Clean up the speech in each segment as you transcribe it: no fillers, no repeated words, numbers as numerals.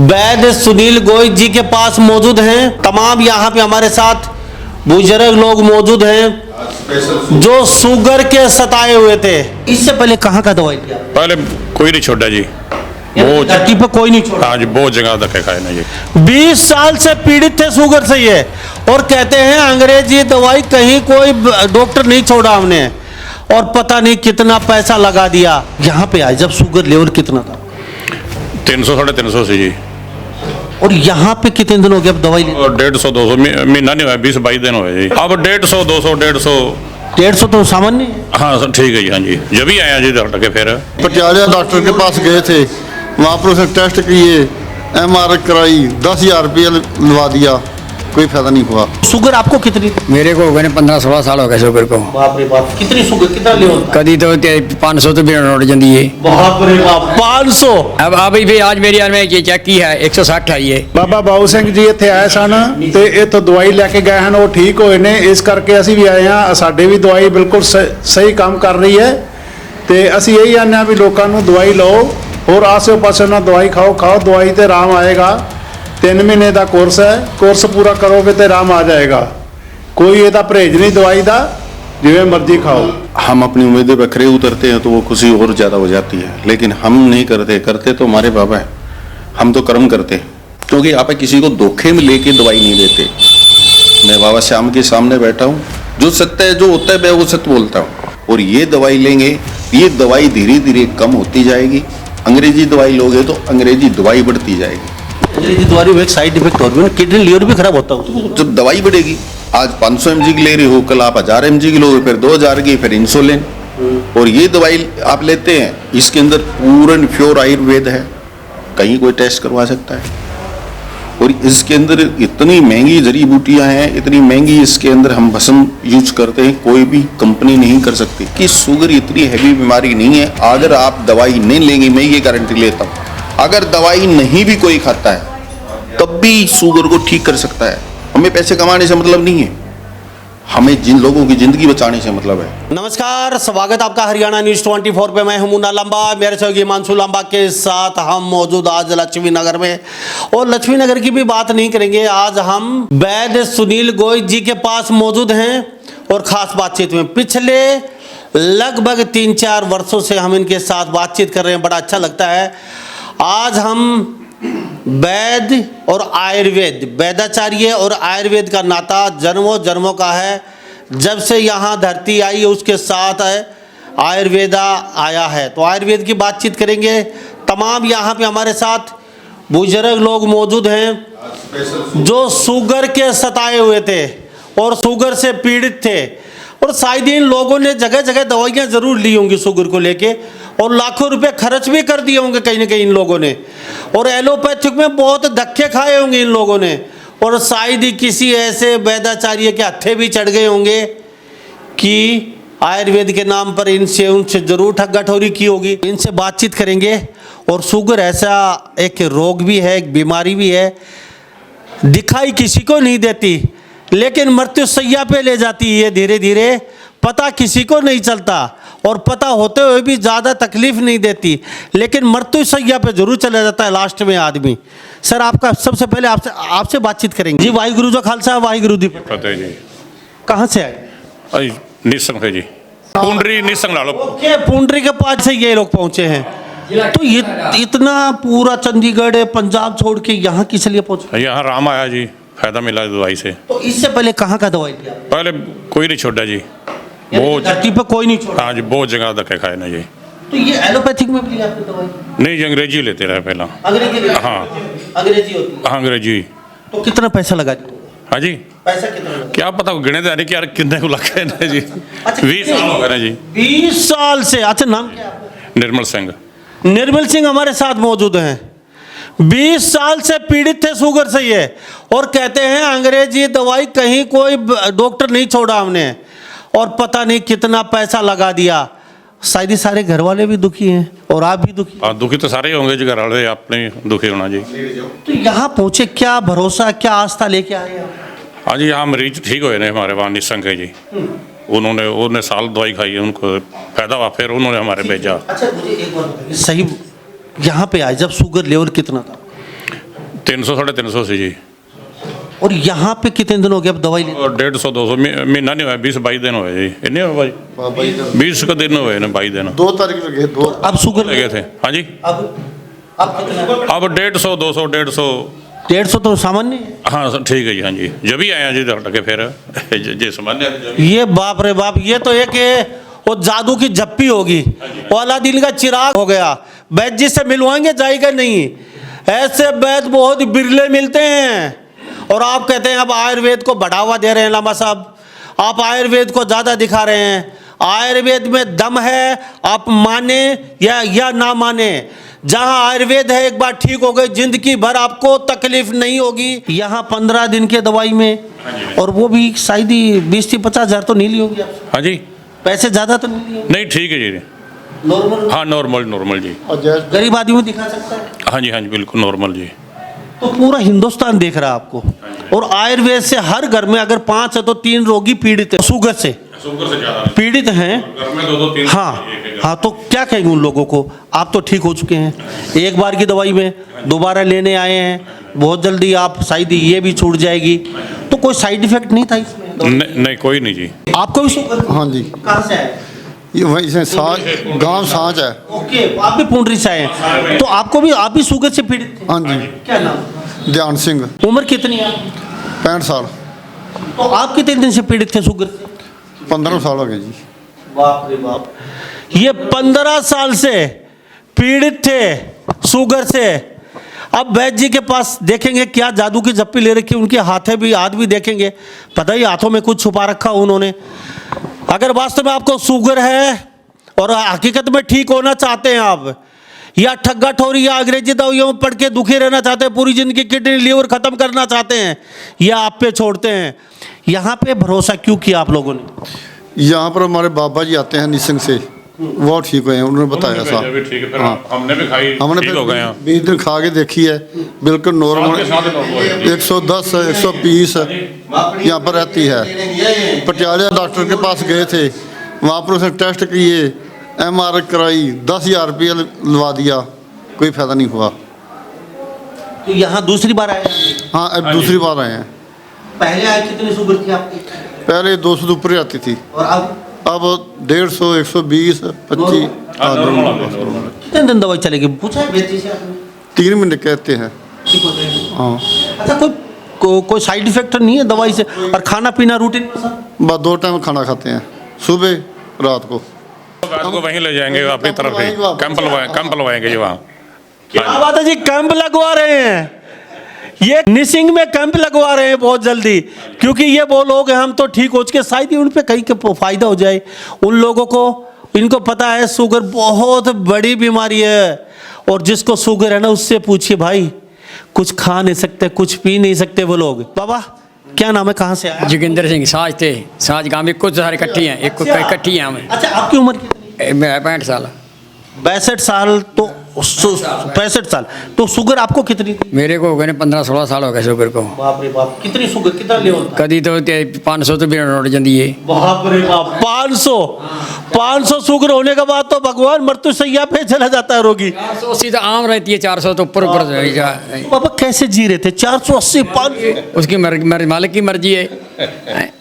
वैद्य सुनील गोयल जी के पास मौजूद हैं। तमाम यहाँ पे हमारे साथ बुजुर्ग लोग मौजूद हैं जो शुगर के सताए हुए थे। इससे पहले कहाँ का दवाई लिया? पहले कोई नहीं छोड़ा जी, वो धरती पे कोई नहीं छोड़ा। हाँ जी, बहुत जगह धक्के खाए ना जी। 20 साल से पीड़ित थे शुगर से ये, और कहते हैं अंग्रेजी दवाई कहीं कोई डॉक्टर नहीं छोड़ा हमने, और पता नहीं कितना पैसा लगा दिया। यहाँ पे आए जब शुगर लेवल कितना था? 300 350 से जी। और यहाँ पे कितने दिन हो गए अब दवाई ले? और 150 200 महीना नहीं हुआ, 20-22 दिन हुए जी। अब 150 200 150 तो सामान्य है। हाँ ठीक है जी। हाँ जी, जब ही आया जी डॉक्टर के फिर पटियाला डॉक्टर के पास गए थे, वहाँ पर उसने टेस्ट किए, MRI कराई, 10,000 रुपये लगा दिया, कोई फायदा नहीं हुआ। शुगर आपको कितनी? मेरे को हो गए 15-16 साल हो गए शुगर को। बाप रे बाप, कितनी शुगर, कितना लेवल? कभी तो 500 तो भी उड़ जाती है। बाप रे बाप, 500। अब अभी भी आज मेरी में ये चेक की है 160 आई है। ਬਾਬਾ ਬਾਉ ਸਿੰਘ ਜੀ ਇੱਥੇ ਆਏ ਸਨ ਤੇ ਇੱਥੋਂ ਦਵਾਈ ਲੈ ਕੇ ਗਏ ਹਨ, ਉਹ ਠੀਕ ਹੋਏ ਨੇ। ਇਸ ਕਰਕੇ ਅਸੀਂ ਵੀ ਆਏ ਹਾਂ। ਸਾਡੇ ਵੀ ਦਵਾਈ ਬਿਲਕੁਲ ਸਹੀ ਕੰਮ ਕਰ ਰਹੀ ਹੈ ਤੇ ਅਸੀਂ ਇਹੀ ਆਨੇ ਆ ਵੀ ਲੋਕਾਂ ਨੂੰ ਦਵਾਈ ਲਓ, ਹੋਰ ਆਸੇ ਪਾਸੇ ਨਾਲ ਦਵਾਈ ਖਾਓ ਦਵਾਈ ਤੇ ਆਰਾਮ ਆਏਗਾ। 3 ਮਹੀਨੇ ਦਾ ਕੋਰਸ ਹੈ, ਕੋਰਸ ਪੂਰਾ ਕਰੋਗੇ ਤੇ ਆਰਾਮ ਆ ਜਾਏਗਾ। ਕੋਈ ਇਹਦਾ ਪਰਹੇਜ नहीं दवाई ਦਾ, जिवें मर्जी खाओ। हम अपनी उम्मीदें पर खरे उतरते हैं तो वो खुशी और ज़्यादा हो जाती है, लेकिन हम नहीं करते तो हमारे बाबा है। हम तो कर्म करते हैं, क्योंकि आप किसी को धोखे में लेके दवाई नहीं देते। मैं बाबा श्याम के सामने बैठा हूँ, जो सत्य है जो होता है मैं वो सत्य बोलता हूँ। और ये दवाई लेंगे, ये दवाई धीरे धीरे कम होती जाएगी। अंग्रेजी दवाई लोगे तो अंग्रेजी दवाई बढ़ती जाएगी। अंग्रेजी दवाई में एक साइड इफेक्ट और भी, किडनी लीवर भी खराब होता है। जब दवाई बढ़ेगी, आज 500 mg की ले रहे हो, कल आप 1000 mg की लोगे, फिर 2000 की, फिर इंसुलिन। और ये दवाई आप लेते हैं, इसके अंदर पूर्ण प्योर आयुर्वेद है, कहीं कोई टेस्ट करवा सकता है। और इसके अंदर इतनी महंगी जड़ी बूटियां हैं, इतनी महंगी इसके अंदर हम भस्म यूज करते हैं, कोई भी कंपनी नहीं कर सकती। कि शुगर इतनी हैवी बीमारी नहीं है, अगर आप दवाई नहीं लेंगे, मैं ये गारंटी लेता हूँ, अगर दवाई नहीं भी कोई खाता है तब भी शुगर को ठीक कर सकता है। हमें पैसे कमाने से मतलब नहीं है, हमें जिन लोगों की जिंदगी बचाने से मतलब है। नमस्कार, स्वागत आपका हरियाणा न्यूज 24 पे। मैं हूं मुन्ना लंबा, मेरे सहयोगी हिमांशु लंबा के साथ हम मौजूद आज लक्ष्मी नगर में। और लक्ष्मी नगर की भी बात नहीं करेंगे, आज हम वैद्य सुनील गोयल जी के पास मौजूद हैं और खास बातचीत में। पिछले लगभग 3-4 वर्षों से हम इनके साथ बातचीत कर रहे हैं, बड़ा अच्छा लगता है। आज हम वैद्य और आयुर्वेद, वैद्याचार्य और आयुर्वेद का नाता जन्मों जन्मों का है। जब से यहाँ धरती आई है उसके साथ है आयुर्वेदा आया है, तो आयुर्वेद की बातचीत करेंगे। तमाम यहाँ पे हमारे साथ बुजुर्ग लोग मौजूद हैं जो शुगर के सताए हुए थे और शुगर से पीड़ित थे, और शायद इन लोगों ने जगह जगह दवाइयाँ ज़रूर ली होंगी शुगर को लेके, और लाखों रुपए खर्च भी कर दिए होंगे कहीं ना कहीं इन लोगों ने, और एलोपैथिक में बहुत धक्के खाए होंगे इन लोगों ने, और शायद ही किसी ऐसे वैद्याचार्य के हत्थे भी चढ़ गए होंगे कि आयुर्वेद के नाम पर इनसे उनसे ज़रूर ठग्गाठोरी की होगी। इनसे बातचीत करेंगे। और शुगर ऐसा एक रोग भी है, एक बीमारी भी है, दिखाई किसी को नहीं देती, लेकिन मृत्युशैया पे ले जाती है धीरे धीरे, पता किसी को नहीं चलता, और पता होते हुए भी ज़्यादा तकलीफ नहीं देती, लेकिन मृत्युशैया पे जरूर चला जाता है लास्ट में आदमी। सर, आपका सबसे पहले आपसे बातचीत करेंगे जी। वाहिगुरु जो खालसा, वाहिगुरु दी फतेह जी। कहाँ से आए? अरे निसंग है जी, पुंडरी निसंग ला लो। ओके, पुंडरी के पास से ये लोग पहुँचे हैं। तो ये इतना पूरा चंडीगढ़ पंजाब छोड़ के यहाँ किस लिए पहुँचे? यहाँ राम आया जी, फायदा मिला दवाई से। तो इससे पहले कहाँ का दवाई लिया? पहले कोई नहीं छोड़ा जी, बहुत धरती पे कोई नहीं छोड़ा। हाँ जी, बहुत जगह धक्के खाए ना जी। तो ये एलोपैथिक में भी लिया आपने दवाई? नहीं जी, अंग्रेजी लेते रहे पहला। अंग्रेजी? हाँ, अंग्रेजी होती है। हाँ अंग्रेजी। तो कितना पैसा लगा दिया? हाँ जी, पैसा कितना लगा? क्या पता गिने जाने की यार कितने को लगा ना जी। अच्छा, 20 साल हो गए ना जी। 20 साल से। अच्छा, नाम क्या है आपका? निर्मल सिंह। निर्मल सिंह हमारे साथ मौजूद हैं। 20 साल से पीड़ित थे शुगर से ये, और कहते हैं अंग्रेजी दवाई कहीं कोई डॉक्टर नहीं छोड़ा हमने, और पता नहीं कितना पैसा लगा दिया। शायद ही सारे घर वाले भी दुखी हैं और आप भी दुखी। हाँ, दुखी तो सारे होंगे जी, घर वाले अपने दुखी होना जी। तो यहाँ पहुँचे, क्या भरोसा, क्या आस्था लेके आए आप? हाँ जी, यहाँ मरीज ठीक हुए हैं हमारे वहाँ निसंग है जी। उन्होंने साल दवाई खाई है, उनको फायदा हुआ, फिर उन्होंने हमारे भेजा। अच्छा, मुझे एक बात बताइए, सही यहाँ पे आए जब शुगर लेवल कितना था? 300 350 से जी। और यहाँ पे कितने दिन हो गए अब दवाई ले? और 150 200 महीना नहीं हुआ, 20-22 दिन हुए जी। इतने हुए भाई, 20 का दिन हुए ना, 22 दिन 2 तारीख लगे 2। अब शुगर लगे थे। हाँ जी, अब कितना? अब 150 200 150। 150 तो सामान्य है। हाँ सर ठीक है जी। हाँ जी, जब भी आए हैं जी डॉक्टर के फिर जी सामान्य है जी। ये बाप रे बाप, ये तो एक वो जादू की झप्पी होगी, वो अलादीन का चिराग हो गया। वैद्य जी से मिलवाएंगे जाएगा नहीं, ऐसे वैद्य बहुत बिरले मिलते हैं। और आप कहते हैं अब आयुर्वेद को बढ़ावा दे रहे हैं लामा साहब, आप आयुर्वेद को ज़्यादा दिखा रहे हैं। आयुर्वेद में दम है, आप माने या ना माने। जहां आयुर्वेद है, एक बार ठीक हो गई, जिंदगी भर आपको तकलीफ नहीं होगी। यहाँ 15 दिन के दवाई में, और वो भी शायद ही 20 से 50 हज़ार तो नहीं ली होगी आपसे? हाँ जी, पैसे ज़्यादा तो नहीं लिए? नहीं ठीक है जी। नॉर्मल? हाँ नॉर्मल जी। और जैसे गरीब आदमी में दिखा सकता है? हाँ जी बिल्कुल नॉर्मल जी। तो पूरा हिंदुस्तान देख रहा है आपको। और आयुर्वेद से हर घर में अगर 5 है तो 3 रोगी पीड़ित है, शुगर से पीड़ित हैं। घर में 2-2 3। हाँ, तो क्या कहेंगे उन लोगों को? आप तो ठीक हो चुके हैं, एक बार की दवाई में दोबारा लेने आए हैं, बहुत जल्दी आप शायद ये भी छूट जाएगी। तो कोई साइड इफेक्ट नहीं था इसमें? नहीं कोई नहीं जी। आपको भी शुगर? हाँ जी, कहाँ से आए? ये वहीं से सांच, गांव सांच है। ओके, आप भी पुंडरी से आए हैं, तो आपको भी, आप भी शुगर से पीड़ित थे? हाँ जी, क्या नाम? ध्यान सिंह, उम्र कितनी है? 65 साल। तो आप कितने दिन से पीड़ित थे शुगर से? 15 साल हो गए जी। बाप रे बाप, ये 15 साल से पीड़ित थे शुगर से। अब वैद्य जी के पास देखेंगे क्या जादू की झप्पी ले रखी, उनके हाथ भी देखेंगे, पता ही हाथों में कुछ छुपा रखा उन्होंने। अगर वास्तव में आपको शुगर है और हकीकत में ठीक होना चाहते हैं आप, या ठग्गा ठोरी या अंग्रेजी दवाइयों में पढ़ के दुखी रहना चाहते हैं, पूरी जिंदगी किडनी लीवर खत्म करना चाहते हैं, या आप पे छोड़ते हैं, यहाँ पे भरोसा क्यों किया आप लोगों ने? यहाँ पर हमारे बाबा जी आते हैं निसंग से, वो ठीक हुए हैं, उन्होंने बताया था। ठीक है, फिर हाँ। हमने भी खाई, हमने ठीक हो गए हैं। 20 दिन खा के देखी है, बिल्कुल नॉर्मल। 110 120 यहाँ पर रहती है। पटियाला डॉक्टर के पास गए थे, वहाँ पर उसने टेस्ट किए, MRI कराई, 10,000 रुपया लगा दिया, कोई फायदा नहीं हुआ। तो यहाँ दूसरी बार आए? हाँ, अब दूसरी बार आए हैं। पहले आए कितनी शुगर थी आपकी? पहले 200 से ऊपर आती थी, और अब 150 120 25। कितने दिन दवाई चलेगी? पूछा है बेटी से आपने? 3 महीने कहते हैं। ठीक हो जाएगी। हाँ, अच्छा, कोई साइड इफेक्ट नहीं है दवाई से? और खाना पीना रूटीन में सब? बस 2 टाइम खाना खाते हैं, सुबह रात को। रात को वहीं ले जाएंगे अपनी तरफ ही, कैंप लगवाएंगे जी वहाँ। क्या बात है जी, कैंप लगवा रहे हैं, ये निसिंग में कैंप लगवा रहे हैं बहुत जल्दी, क्योंकि ये वो लोग हैं, हम तो ठीक हो चुके, शायद ही उन पे कहीं के फायदा हो जाए उन लोगों को। इनको पता है शुगर बहुत बड़ी बीमारी है, और जिसको शुगर है ना उससे पूछिए भाई, कुछ खा नहीं सकते, कुछ पी नहीं सकते वो लोग। बाबा क्या नाम है, कहाँ से आया? जोगिंदर सिंह साज थे, साज गांव में कुछ सारे इकट्ठी हैं, एक इकट्ठी हैं हमें। अच्छा, आपकी उम्र कितनी? मैं 65 साल। 62 साल? तो 65 साल तो शुगर आपको कितनी थी? मेरे को हो गए 15-16 साल हो गए शुगर को। बाप रे बाप, कितनी शुगर, कितना लेवल था? कभी तो 500 तो भी नोट जाती है। बाप रे बाप, 500 शुगर होने के बाद तो भगवान मृत्यु शैया पे चला जाता है रोगी। 480 तो आम रहती है, 400 तो ऊपर बाबा कैसे जी रहे थे? 480 500? उसकी मालिक की मर्जी है।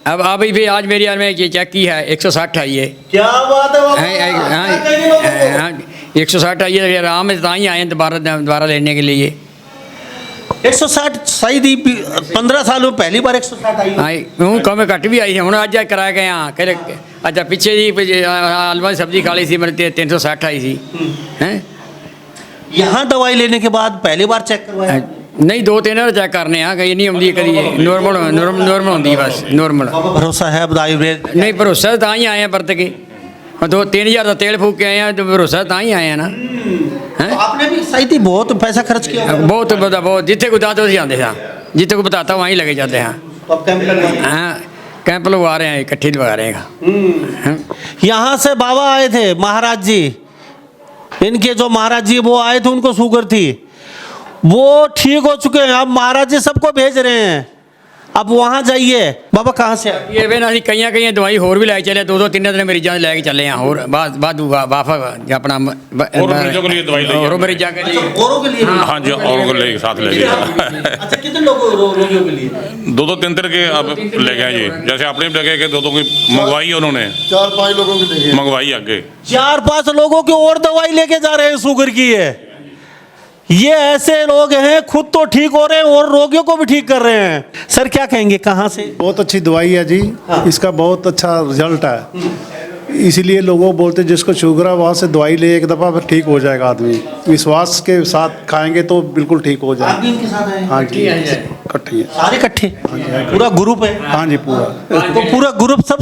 अब अभी भी आज मेरी में ये चेक की है, 160 आई है। क्या बात है बाबा, 160 आई है। आराम में तो ही आए हैं दोबारा लेने के लिए। 160 शायद ही 15 साल में पहली बार 160 आई। आई हूँ कम घट भी आई है हूँ, अज करा गए हाँ कह अच्छा पिछे जी आलू सब्जी खा ली सी, मेरे 360 आई सी हैं। यहाँ दवाई लेने के बाद पहली बार चेक करवाया? नहीं 2-3 बार चेक करने हाँ, कहीं नहीं आती, कभी नॉर्मल होती बस नॉर्मल। भरोसा है अब आयुर्वेद? नहीं भरोसा तो ही आए हैं परत के, 2-3 हज़ार का तेल फूक के आए हैं, तो भरोसा तो ही आए हैं ना। तो आपने भी शायद ही बहुत पैसा खर्च किया? बहुत जितने को बताते आते थे, जितने को बताता वहीं लगे जाते हैं। तो अब कैंप लगवाए? हाँ कैंप लगवा रहे हैं, इकट्ठी लगवा रहे हैं। यहाँ से बाबा आए थे महाराज जी, इनके जो महाराज जी वो आए थे, उनको शुगर थी, वो ठीक हो चुके हैं। अब महाराज जी सबको भेज रहे हैं, अब वहाँ जाइए बाबा कहाँ से आए? ਇਹ ਵੇ ਨਾ ਅਸੀਂ ਕਈਆਂ ਦਵਾਈ ਹੋਰ ਵੀ ਲੈ ਚੱਲੇ 2-2 3 ਦਿਨ ਮਰੀਜ਼ਾਂ ਦੇ ਲੈ ਕੇ ਚੱਲੇ ਆ ਹੋਰ ਵਾਧੂ ਵਾਫਾ ਆਪਣਾ और मरीजों के लिए दवाई ले ਹੋਰ ਮਰੀਜ਼ਾਂ ਕੇ ਲਈ औरों के लिए भी? हाँ जी, और को ले साथ ले लिया। अच्छा कितने रोगियों के लिए? 2-2 3 के अब ले गए जी, जैसे अपने भी लगे कि 2-2 की मंगवाई उन्होंने, 4-5 लोगों के देखे मंगवाई आगे। 4-5 लोगों की और दवाई लेके जा रहे हैं शुगर की है। ये ऐसे लोग हैं खुद तो ठीक हो रहे हैं और रोगियों को भी ठीक कर रहे हैं। सर क्या कहेंगे कहाँ से? बहुत अच्छी दवाई है जी। इसका बहुत अच्छा रिजल्ट है, इसीलिए लोगों बोलते हैं जिसको शुगर है वहाँ से दवाई ले एक दफ़ा फिर ठीक हो जाएगा आदमी। विश्वास के साथ खाएंगे तो बिल्कुल ठीक हो आप जाएगा। भी इनके साथ आए हैं? हाँ जी, इकट्ठी है। सारे इकट्ठे पूरा ग्रुप है? हाँ जी पूरा। तो पूरा ग्रुप सब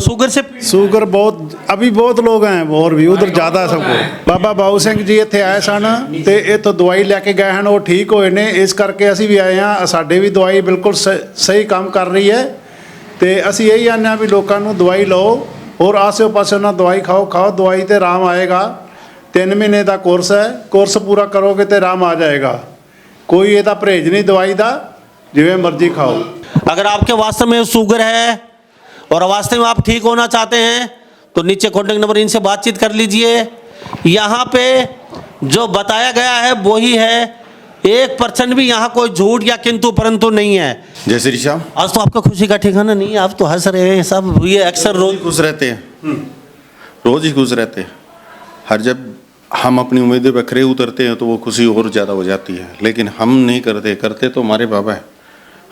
शुगर से ਸ਼ੂਗਰ ਬਹੁਤ ਅਭੀ ਬਹੁਤ ਲੋਕ ਹੈ ਹੋਰ ਵੀ ਉਧਰ ਜ਼ਿਆਦਾ ਸਭ ਕੋ। ਬਾਬਾ ਬਾਊ ਸਿੰਘ ਜੀ ਇੱਥੇ ਆਏ ਸਨ ਤੇ ਇੱਥੋਂ ਦਵਾਈ ਲੈ ਕੇ ਗਏ ਹਨ, ਉਹ ਠੀਕ ਹੋਏ ਨੇ। ਇਸ ਕਰਕੇ ਅਸੀਂ ਵੀ ਆਏ ਹਾਂ, ਸਾਡੇ ਵੀ ਦਵਾਈ ਬਿਲਕੁਲ ਸਹੀ ਕੰਮ ਕਰ ਰਹੀ ਹੈ ਤੇ ਅਸੀਂ ਇਹੀ ਆਨੇ ਆ ਵੀ ਲੋਕਾਂ ਨੂੰ ਦਵਾਈ ਲਓ ਔਰ ਆਸੇ ਪਾਸੇ ਨਾਲ ਦਵਾਈ ਖਾਓ ਦਵਾਈ ਤੇ ਆਰਾਮ ਆਏਗਾ। 3 ਮਹੀਨੇ ਦਾ ਕੋਰਸ ਹੈ, ਕੋਰਸ ਪੂਰਾ ਕਰੋਗੇ ਤੇ ਆਰਾਮ ਆ ਜਾਏਗਾ। ਕੋਈ ਇਹਦਾ ਪਰਹੇਜ਼ ਨਹੀਂ ਦਵਾਈ ਦਾ, ਜਿਵੇਂ ਮਰਜ਼ੀ ਖਾਓ। अगर आपके वास्तव में शुगर है और वास्तव में आप ठीक होना चाहते हैं तो नीचे कॉन्टेक्ट नंबर इनसे बातचीत कर लीजिए। यहाँ पे जो बताया गया है वही है, 1% भी यहाँ कोई झूठ या किंतु परंतु नहीं है। जय श्री श्याम। आज तो आपका खुशी का ठिकाना नहीं है, आप तो हंस रहे हैं सब। ये अक्सर रोज खुश रहते हैं, रोज ही खुश रहते हैं। हर जब हम अपनी उम्मीदें पे खरे उतरते हैं तो वो खुशी और ज़्यादा हो जाती है, लेकिन हम नहीं करते तो हमारे बाबा है,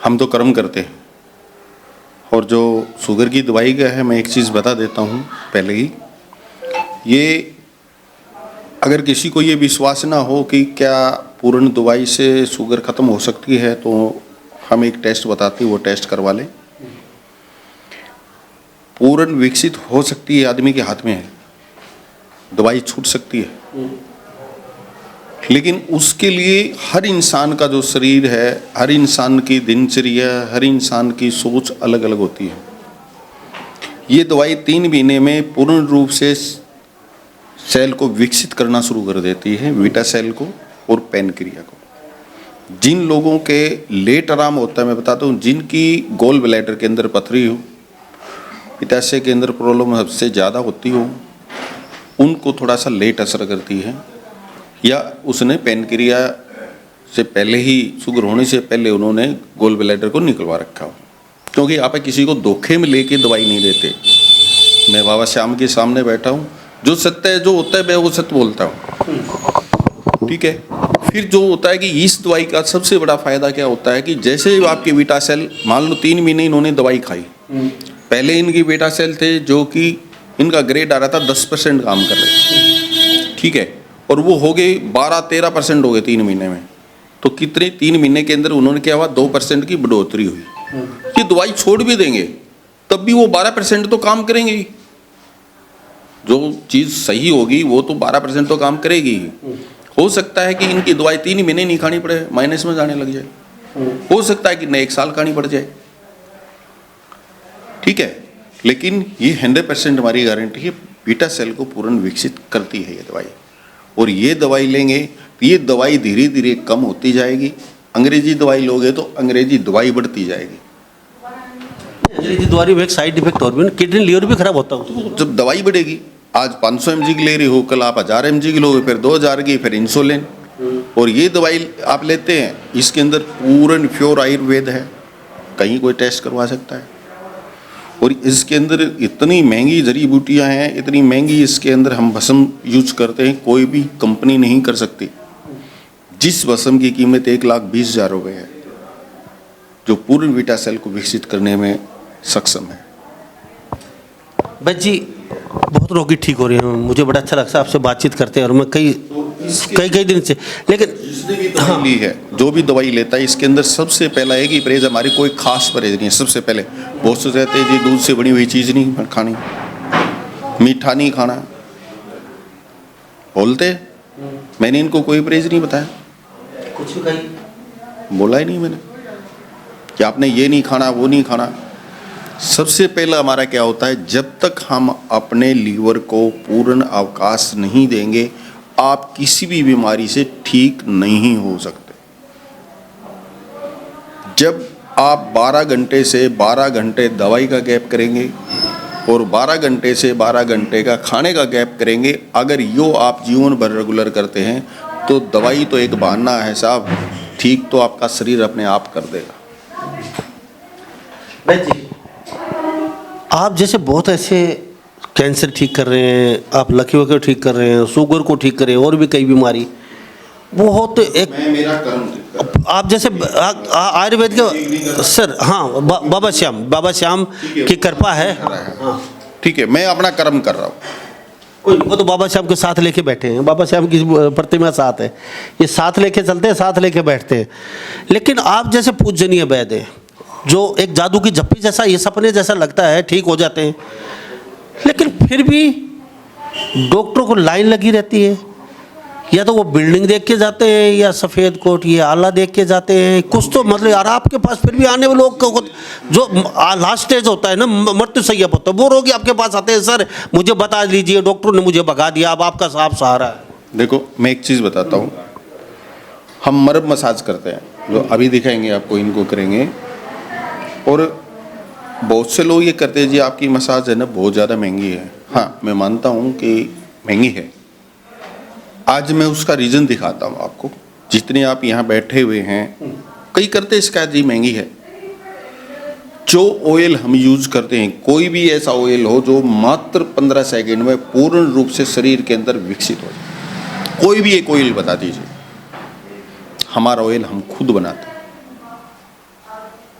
हम तो कर्म करते हैं। और जो शुगर की दवाई का है, मैं एक चीज़ बता देता हूँ पहले ही, ये अगर किसी को ये विश्वास ना हो कि क्या पूर्ण दवाई से शुगर ख़त्म हो सकती है तो हम एक टेस्ट बताते हैं, वो टेस्ट करवा लें। पूर्ण विकसित हो सकती है, आदमी के हाथ में है, दवाई छूट सकती है, लेकिन उसके लिए हर इंसान का जो शरीर है, हर इंसान की दिनचर्या, हर इंसान की सोच अलग अलग होती है। ये दवाई 3 महीने में पूर्ण रूप से सेल को विकसित करना शुरू कर देती है, बीटा सेल को और पैनक्रिया को। जिन लोगों के लेट आराम होता है, मैं बताता हूँ, जिनकी गोल ब्लैडर के अंदर पथरी हो, पित्ताशय के अंदर प्रॉब्लम सबसे ज़्यादा होती हो, उनको थोड़ा सा लेट असर करती है, या उसने पैनक्रिया से पहले ही, शुगर होने से पहले उन्होंने गोल ब्लैडर को निकलवा रखा हो। क्योंकि आप किसी को धोखे में लेके दवाई नहीं देते। मैं बाबा श्याम के सामने बैठा हूँ, जो सत्य है, जो होता है मैं वो सत्य बोलता हूँ, ठीक है। फिर जो होता है कि इस दवाई का सबसे बड़ा फायदा क्या होता है कि जैसे आपके बीटा सेल, मान लो 3 महीने इन्होंने दवाई खाई, पहले इनकी बीटा सेल थे जो कि इनका ग्रेड आ रहा था 10% काम कर रहे, ठीक है, और वो हो गए 12-13% हो गए 3 महीने में। तो कितने 3 महीने के अंदर उन्होंने क्या हुआ, 2% की बढ़ोतरी हुई। ये दवाई छोड़ भी देंगे तब भी वो 12% तो काम करेंगे ही। जो चीज़ सही होगी वो तो 12% तो काम करेगी ही। हो सकता है कि इनकी दवाई 3 महीने नहीं खानी पड़े, माइनस में जाने लग जाए। हो सकता है कि न 1 साल खानी पड़ जाए, ठीक है, लेकिन ये 100% हमारी गारंटी है, बीटा सेल को पूर्ण विकसित करती है ये दवाई। और ये दवाई लेंगे तो ये दवाई धीरे धीरे कम होती जाएगी। अंग्रेजी दवाई लोगे तो अंग्रेजी दवाई बढ़ती जाएगी। अंग्रेजी दवाई में एक साइड इफेक्ट और भी, किडनी लीवर भी खराब होता है। जब दवाई बढ़ेगी, आज 500 mg की ले रही हो, कल आप 1000 mg की लोगे, फिर 2000 की, फिर इंसुलिन। और ये दवाई आप लेते हैं, इसके अंदर पूर्ण प्योर आयुर्वेद है, कहीं कोई टेस्ट करवा सकता है। और इसके अंदर इतनी महंगी जड़ी बूटियाँ हैं, इतनी महंगी इसके अंदर हम भस्म यूज करते हैं, कोई भी कंपनी नहीं कर सकती। जिस भस्म की कीमत 1,20,000 रुपये है, जो पूर्ण बीटा सेल को विकसित करने में सक्षम है। बस जी बहुत रोगी ठीक हो रहे हैं, मुझे बड़ा अच्छा लगता है आपसे बातचीत करते हैं। और मैं कई दिन से, लेकिन जिसने भी दवाई ली है, जो भी दवाई लेता है, इसके अंदर सबसे पहला है कि परहेज, हमारी कोई खास परहेज नहीं है। सबसे पहले बहुत से रहते हैं जी दूध से बनी हुई चीज़ नहीं खानी, मीठा नहीं खाना बोलते। मैंने इनको कोई परहेज नहीं बताया, कुछ भी कहीं बोला ही नहीं मैंने कि आपने ये नहीं खाना, वो नहीं खाना। सबसे पहला हमारा क्या होता है, जब तक हम अपने लीवर को पूर्ण अवकाश नहीं देंगे, आप किसी भी बीमारी से ठीक नहीं हो सकते। जब आप 12 घंटे से 12 घंटे दवाई का गैप करेंगे और 12 घंटे से 12 घंटे का खाने का गैप करेंगे, अगर यो आप जीवन भर रेगुलर करते हैं तो दवाई तो एक बहाना है साहब, ठीक तो आपका शरीर अपने आप कर देगा। आप जैसे बहुत ऐसे कैंसर ठीक कर रहे हैं, आप लकवा को ठीक कर रहे हैं, शुगर को ठीक कर रहे हैं, और भी कई बीमारी बहुत एक मेरा कर्म आप जैसे आयुर्वेद के सर, हाँ बाबा श्याम की कृपा है। ठीक है, मैं अपना कर्म कर रहा हूँ। कोई वो तो बाबा श्याम के साथ लेके बैठे हैं, बाबा श्याम की प्रतिमा साथ है, ये साथ लेके चलते हैं, साथ लेके बैठते हैं। लेकिन आप जैसे पूजनीय वैद्य हैं, जो एक जादू की झप्पी जैसा, ये सपने जैसा लगता है, ठीक हो जाते हैं, लेकिन फिर भी डॉक्टरों को लाइन लगी रहती है। या तो वो बिल्डिंग देख के जाते हैं, या सफ़ेद कोट ये आला देख के जाते हैं, कुछ तो मतलब यार आपके पास फिर भी आने वाले लोग को जो लास्ट स्टेज होता है ना, मृत्यु सैया होता है, वो रोगी आपके पास आते हैं, सर मुझे बता दीजिए, डॉक्टर ने मुझे भगा दिया, अब आपका साफ सहारा है। देखो मैं एक चीज़ बताता हूँ, हम मर्ब मसाज करते हैं, जो अभी दिखाएंगे आपको, इनको करेंगे, और बहुत से लोग ये करते हैं जी आपकी मसाज है ना बहुत ज़्यादा महंगी है। हाँ, मैं मानता हूँ कि महंगी है। आज मैं उसका रीज़न दिखाता हूँ आपको। जितने आप यहाँ बैठे हुए हैं, कई करते इसका जी महंगी है। जो ऑयल हम यूज करते हैं, कोई भी ऐसा ऑयल हो जो मात्र 15 सेकंड में पूर्ण रूप से शरीर के अंदर विकसित हो जाए, कोई भी एक ऑयल बता दीजिए। हमारा ऑयल हम खुद बनाते हैं,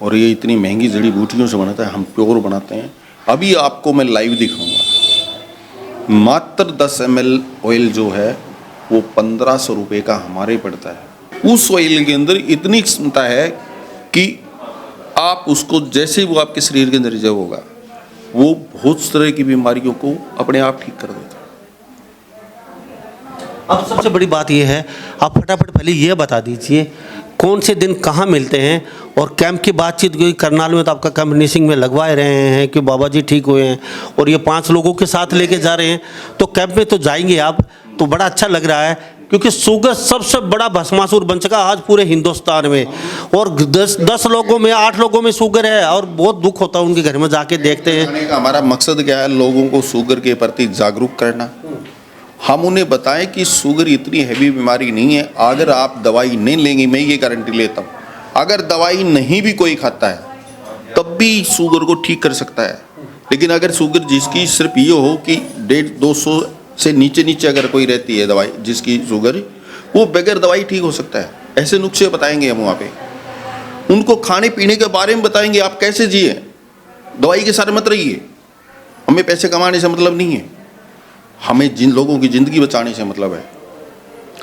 और ये इतनी महंगी जड़ी बूटियों से बनाता है, हम प्योर बनाते हैं। अभी आपको मैं लाइव दिखाऊंगा। मात्र 10 ml ऑयल जो है वो 1500 रुपये का हमारे पड़ता है। उस ऑयल के अंदर इतनी क्षमता है कि आप उसको जैसे वो आपके शरीर के अंदर रिजर्व होगा, वो बहुत तरह की बीमारियों को अपने आप ठीक कर देता है। अब सबसे बड़ी बात यह है, आप फटाफट पहले ये बता दीजिए कौन से दिन कहाँ मिलते हैं, और कैंप की बातचीत हुई करनाल में, तो आपका कैंप निसिंग में लगवाए रहे हैं कि बाबा जी ठीक हुए हैं, और ये 5 लोगों के साथ लेके जा रहे हैं, तो कैंप में तो जाएंगे आप, तो बड़ा अच्छा लग रहा है, क्योंकि शुगर सबसे बड़ा भस्मासुर बन चुका आज पूरे हिंदुस्तान में, और 10 लोगों में 8 लोगों में शुगर है, और बहुत दुख होता है उनके घर में जाके देखते हैं। हमारा मकसद क्या है, लोगों को शुगर के प्रति जागरूक करना। हम उन्हें बताएं कि शुगर इतनी हैवी बीमारी नहीं है। अगर आप दवाई नहीं लेंगे, मैं ये गारंटी लेता हूँ, अगर दवाई नहीं भी कोई खाता है तब भी शुगर को ठीक कर सकता है। लेकिन अगर शुगर जिसकी सिर्फ ये हो कि 150-200 से नीचे अगर कोई रहती है दवाई, जिसकी शुगर, वो बगैर दवाई ठीक हो सकता है। ऐसे नुस्खे बताएंगे हम वहाँ पे, उनको खाने पीने के बारे में बताएंगे, आप कैसे जिए, दवाई के साथ मत रहिए। हमें पैसे कमाने से मतलब नहीं है, हमें जिन लोगों की ज़िंदगी बचाने से मतलब है।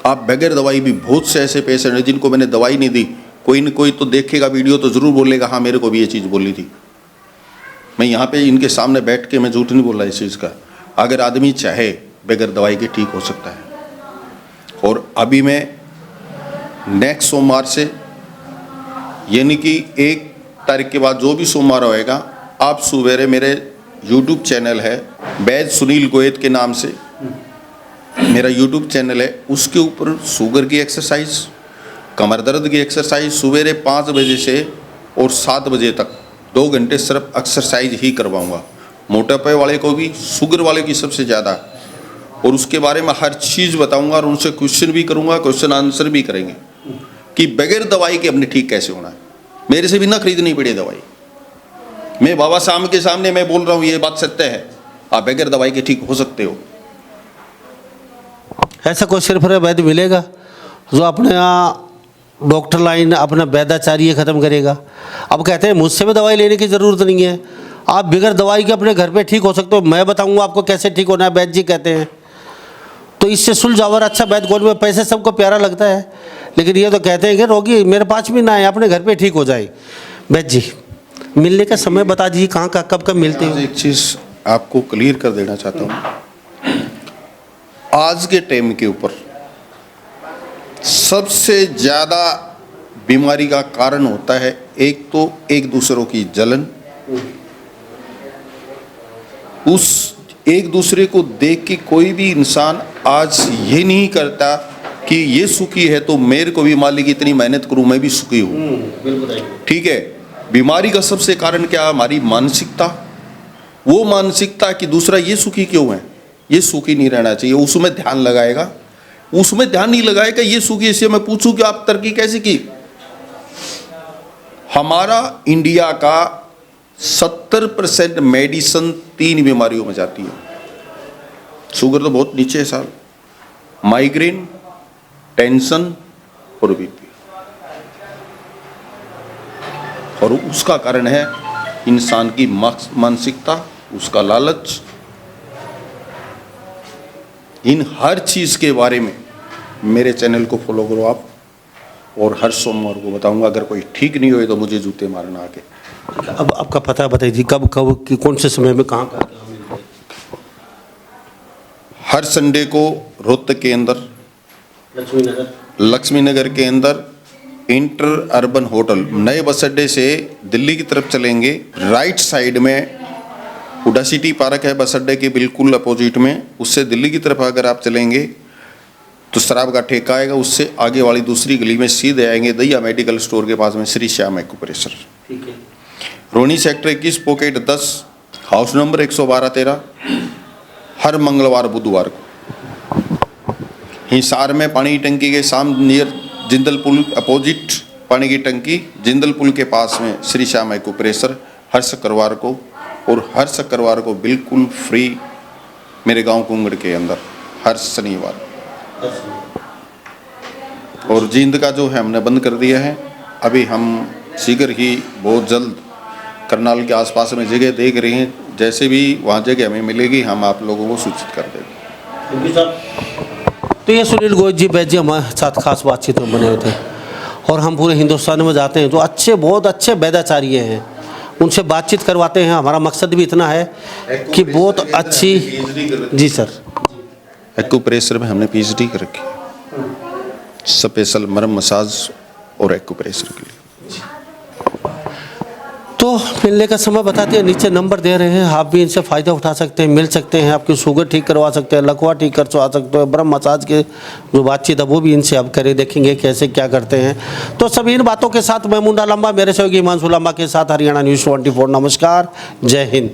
आप बगैर दवाई भी, बहुत से ऐसे पेशेंट हैं जिनको मैंने दवाई नहीं दी, कोई न कोई तो देखेगा वीडियो तो ज़रूर बोलेगा हाँ मेरे को भी ये चीज़ बोली थी। मैं यहाँ पे इनके सामने बैठ के मैं झूठ नहीं बोल रहा इस चीज़ का। अगर आदमी चाहे बगैर दवाई के ठीक हो सकता है। और अभी मैं नेक्स्ट सोमवार से, यानी कि 1 तारीख के बाद जो भी सोमवार होएगा, आप सवेरे मेरे YouTube चैनल है वैद्य सुनील गोयत के नाम से मेरा YouTube चैनल है, उसके ऊपर शुगर की एक्सरसाइज, कमर दर्द की एक्सरसाइज सवेरे 5 बजे से और 7 बजे तक 2 घंटे सिर्फ एक्सरसाइज ही करवाऊंगा। मोटापे वाले को भी, शुगर वाले की सबसे ज़्यादा, और उसके बारे में हर चीज़ बताऊंगा, और उनसे क्वेश्चन भी करूंगा, क्वेश्चन आंसर भी करेंगे कि बगैर दवाई के हमने ठीक कैसे होना है। मेरे से भी ना खरीदनी पड़े दवाई। मैं बाबा साहब के सामने मैं बोल रहा हूँ, ये बात सत्य है, आप बगैर दवाई के ठीक हो सकते हो। ऐसा कोई सिर्फ वैद्य मिलेगा जो अपने यहाँ डॉक्टर लाइन अपना वैद्याचार्य ख़त्म करेगा। अब कहते हैं मुझसे भी दवाई लेने की ज़रूरत नहीं है, आप बगैर दवाई के अपने घर पे ठीक हो सकते हो। मैं बताऊंगा आपको कैसे ठीक होना है, वैद्य जी कहते हैं। तो इससे सुलझावर अच्छा वैद्य कौन में, पैसे सबको प्यारा लगता है, लेकिन ये तो कहते हैं कि रोगी मेरे पास भी ना आए, अपने घर पे ठीक हो जाए। वैद्य जी मिलने का समय बता दीजिए, कहाँ का कब मिलते हो। एक चीज़ आपको क्लियर कर देना चाहता हूँ, आज के टाइम के ऊपर सबसे ज़्यादा बीमारी का कारण होता है, एक तो एक दूसरों की जलन, उस एक दूसरे को देख के कोई भी इंसान आज ये नहीं करता कि ये सुखी है तो मेरे को भी मालिक इतनी मेहनत करूं मैं भी सुखी हूं। ठीक है, बीमारी का सबसे कारण क्या है? हमारी मानसिकता। वो मानसिकता कि दूसरा ये सुखी क्यों है, ये सुखी नहीं रहना चाहिए, उसमें ध्यान लगाएगा। उसमें ध्यान नहीं लगाएगा ये सुखी। इससे मैं पूछूं कि आप तरक्की कैसे की? हमारा इंडिया का 70% मेडिसिन 3 बीमारियों में जाती है। शुगर तो बहुत नीचे है साहब, माइग्रेन, टेंशन और बीपी। और उसका कारण है इंसान की मानसिकता, उसका लालच। इन हर चीज के बारे में मेरे चैनल को फॉलो करो आप, और हर सोमवार को बताऊंगा। अगर कोई ठीक नहीं हुए तो मुझे जूते मारना आके। अब आपका पता बताइए, कब कब कि कौन से समय में कहाँ पर? हर संडे को रोहतक के अंदर, लक्ष्मी नगर के अंदर इंटर अर्बन होटल, नए बस अड्डे से दिल्ली की तरफ चलेंगे, राइट साइड में हुडा सिटी पार्क है, बस अड्डे के बिल्कुल अपोजिट में। उससे दिल्ली की तरफ अगर आप चलेंगे तो शराब का ठेका आएगा, उससे आगे वाली दूसरी गली में सीधे आएंगे दहिया मेडिकल स्टोर के पास में श्री श्याम एक्यूप्रेशर। रोनी सेक्टर 21 पॉकेट 10 हाउस नंबर 112-13। हर मंगलवार बुधवार को हिसार में पानी की टंकी के सामने नियर जिंदल पुल अपोजिट पानी की टंकी, जिंदल पुल के पास में श्री श्याम एक्यूप्रेशर। हर शुक्रवार को, और हर शुक्रवार को बिल्कुल फ्री मेरे गांव कुंगड़ के अंदर हर शनिवार। और जींद का जो है हमने बंद कर दिया है। अभी हम शीघ्र ही बहुत जल्द करनाल के आसपास में जगह देख रहे हैं, जैसे भी वहाँ जगह हमें मिलेगी हम आप लोगों को सूचित कर देंगे। तो ये सुनील गोयल जी, वैद्य जी हमारे साथ खास बातचीत में बने हुए थे, और हम पूरे हिंदुस्तान में जाते हैं तो अच्छे, बहुत अच्छे वैद्याचार्य हैं, उनसे बातचीत करवाते हैं। हमारा मकसद भी इतना है कि बहुत अच्छी। जी सर, एक्यूप्रेशर में हमने पीएचडी कर रखी है, स्पेशल मरम मसाज और एक्यूप्रेशर के लिए। तो मिलने का समय बताते हैं, नीचे नंबर दे रहे हैं, आप भी इनसे फ़ायदा उठा सकते हैं, मिल सकते हैं, आपकी शुगर ठीक करवा सकते हैं, लकवा ठीक करवा सकते हैं, ब्रह्म मसाज के जो बातचीत है वो भी इनसे अब करें, देखेंगे कैसे क्या करते हैं। तो सभी इन बातों के साथ मैं मुंडा लंबा, मेरे सहयोगी हिमांशु लंबा के साथ हरियाणा न्यूज़ 24। नमस्कार, जय हिंद।